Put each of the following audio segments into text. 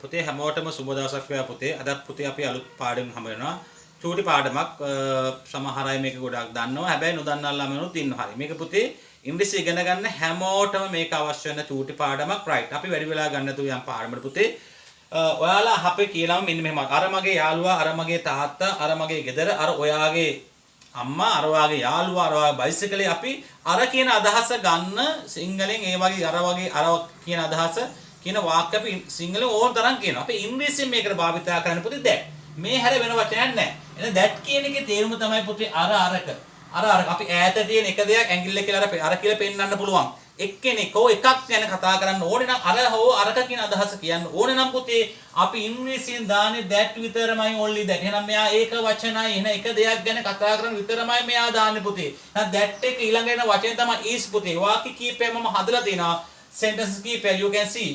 පුතේ හැමෝටම සුබ දවසක් වේවා පුතේ. අදත් පුතේ අපි අලුත් පාඩම් හම්බ වෙනවා. චූටි පාඩමක් සමහර අය මේක ගොඩක් දන්නවා. හැබැයි නොදන්නා ළමයිනුත් ඉන්නවා. හරි. මේක පුතේ ඉංග්‍රීසි ඉගෙන ගන්න හැමෝටම මේක අවශ්‍ය වෙන චූටි පාඩමක්. right. අපි වැඩි වෙලා ගන්න තු යම් පාඩමකට පුතේ. ඔයාලා අපේ කියලාම මෙන්න මෙහෙම. අර මගේ යාළුවා, අර මගේ තාත්තා, අර මගේ ගෙදර, අර ඔයාගේ අම්මා, අර වාගේ යාළුවා, අර වාගේ බයිසිකලේ අපි අර කියන අදහස ගන්න සිංහලෙන් ඒ වගේ අර කියන අදහස කියන වාක්‍ය අපි සිංහලෙන් ඕන තරම් කියනවා. අපි ඉංග්‍රීසියෙන් මේකට භාවිතා කරන්න පුතේ that. මේ හැර වෙන වචනයක් නැහැ. එහෙනම් that කියන එකේ තේරුම තමයි පුතේ අරක. අපි ඈත තියෙන එක දෙයක් ඇඟිල්ල කියලා අර කියලා පෙන්වන්න පුළුවන්. එක්කෙනෙක් හෝ එකක් ගැන කතා කරන්න ඕනේ නම් අර හෝ අරක කියන අදහස කියන්න ඕනේ නම් පුතේ අපි ඉංග්‍රීසියෙන් දාන්නේ that විතරමයි only that. එහෙනම් මෙයා ඒක වචනයි එන එක දෙයක් ගැන කතා කරන විතරමයි මෙයා දාන්නේ පුතේ. එහෙනම් that එක ඊළඟ එන වචනේ තමයි is පුතේ. වාක්‍ය කීපයක් මම හදලා තිනවා. sentences කීපයක් you can see.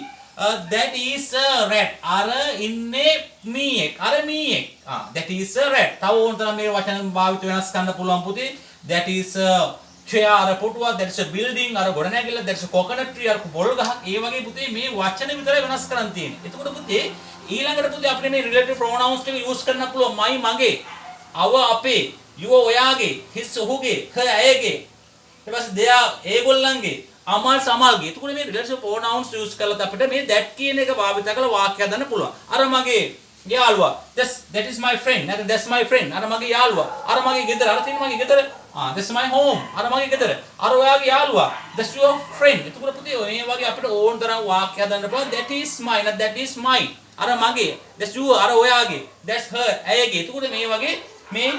That is a rat. අර ඉන්නේ මීයෙක්. අර මීයෙක්. That is a rat. තව ඕන තරම් මේ වචන භාවිත වෙනස් කරන්න පුළුවන් පුතේ. That is a chair, අර පුටුව, that is a building, අර ගොඩනැගිල්ල, that is a coconut tree, අර පොල් ගහක්. ඒ වගේ පුතේ මේ වචන විතරයි වෙනස් කරන් තියෙන්නේ. එතකොට පුතේ ඊළඟට පුතේ අපිට මේ relative pronouns ටික use කරන්න පුළුවන්. my මගේ, our අපේ, your ඔයාගේ, his ඔහුගේ, her ඇයගේ. ඊට පස්සේ their ඒගොල්ලන්ගේ, අමල් සමල්ගේ. එතකොට මේ relative pronouns use කරලා අපිට මේ that කියන එක භාවිත කරලා වාක්‍ය හදන්න පුළුවන්. අර මගේ යාළුවා, that is my friend. නැත්නම් that's my friend. අර මගේ යාළුවා. අර මගේ ගෙදර. අර තියෙන මගේ ගෙදර. That's my home. අර මගේ ගෙදර. අර ඔයාගේ යාළුවා. That's your friend. එතකොට පුතේ මේ වගේ අපිට ඕන තරම් වාක්‍ය හදන්න පුළුවන්. That is mine. That is mine. අර මගේ. That's you. අර ඔයාගේ. That's her. ඇයගේ. එතකොට මේ වගේ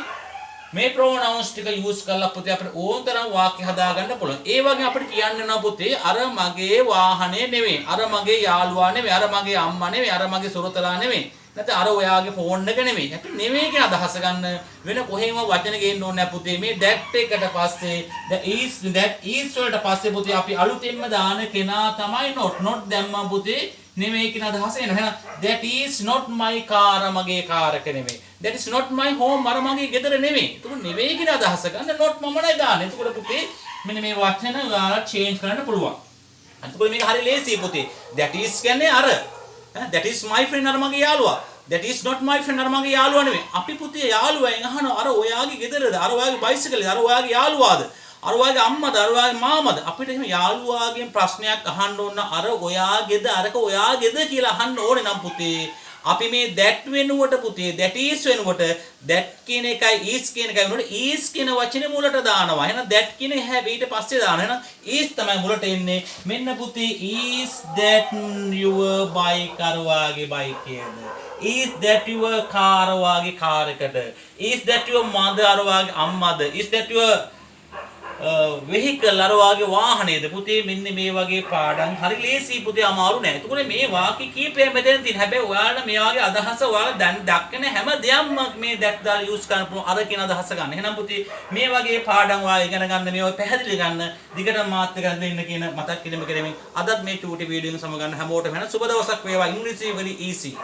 මේ pronouns ටික use කරලා පුතේ අපිට ඕන තරම් වාක්‍ය හදාගන්න පුළුවන්. ඒ වගේ අපිට කියන්න යනවා පුතේ අර මගේ වාහනේ නෙමෙයි. අර මගේ යාළුවා නෙමෙයි. අර මගේ අම්මා නෙමෙයි. අර මගේ සොරතලා නෙමෙයි. නැත්නම් අර ඔයාගේ ෆෝන් එක නෙමෙයි. අපි නෙමෙයි කියන අදහස ගන්න වෙන කොහෙම වචන ගේන්න ඕනේ නැහැ පුතේ. මේ that එකට පස්සේ that is වලට පස්සේ පුතේ අපි අලුතෙන්ම දාන කෙනා තමයි not දැම්මා පුතේ. නෙමෙයි කියන අදහස එනවා. එහෙනම් that is not my car මගේ කාර් එක නෙමෙයි. that is not my home අර මගේ ගෙදර නෙමෙයි. ඒක නෙමෙයි කියන අදහස ගන්න not මමයි දාන්නේ. එතකොට පුතේ මෙන්න මේ වචන ඔයාලා change කරන්න පුළුවන්. එතකොට මේක හරිය ලේසියි පුතේ. that is කියන්නේ අර that is my friend අර මගේ යාළුවා. that is not my friend අර මගේ යාළුවා නෙමෙයි. අපි පුතේ යාළුවෙන් අහනවා අර ඔයාගේ ගෙදරද? අර ඔයාගේ බයිසිකලද? අර ඔයාගේ යාළුවාද? අර ඔයාගේ අම්මද? අර ඔයාගේ මාමද? අපිට එහෙම යාළුවාගෙන් ප්‍රශ්නයක් අහන්න ඕන අර ඔයාගේද අරක ඔයාගේද කියලා අහන්න ඕනේ නම් පුතේ අපි මේ that වෙනුවට පුතේ that is වෙනුවට that කියන එකයි is කියන එකයි වෙනුවට is කියන වචනේ මුලට දානවා. එහෙනම් that කියන හැබ ඊට පස්සේ දානවා. එහෙනම් is තමයි මුලට එන්නේ. මෙන්න පුතේ is that your bike අර වාගේ bike එකද? is that your car වාගේ car එකද? is that your mother අර වාගේ අම්මද? is that your vehicle අර වාගේ වාහනේද? පුතේ මෙන්න මේ වගේ පාඩම් හරි ලේසි පුතේ අමාරු නෑ. එතකොට මේ වාක්‍ය කීපයක් මෙතන තියෙන. හැබැයි ඔයාලා මේ වගේ අදහස ඔයාලා දැන් දක්කන හැම දෙයක්ම මේ that දාලා use කරන්න පුළුවන් අර කියන අදහස ගන්න. එහෙනම් පුතේ මේ වගේ පාඩම් ඔයාලා ඉගෙන ගන්න මේ ඔය පැහැදිලි ගන්න දිගටම මාත් එක්ක ඉන්න කියන මතක් කිරීම කරමින් අදත් මේ චූටි වීඩියෝ එක සමගන්න හැමෝටම වෙන සුබ දවසක් වේවා. ඉංග්‍රීසි very easy.